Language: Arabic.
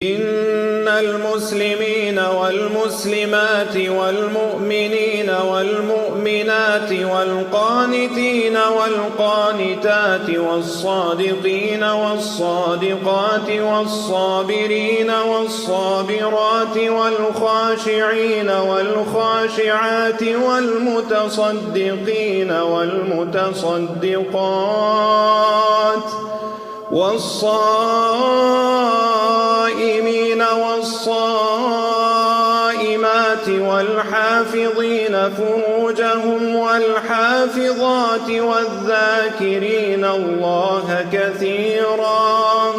إن المسلمين والمسلمات والمؤمنين والمؤمنات والقانتين والقانتات والصادقين والصادقات والصابرين والصابرات والخاشعين والخاشعات والمتصدقين والمتصدقات والصائمين والصائمات والحافظين فروجهم والحافظات والذاكرين الله كثيرا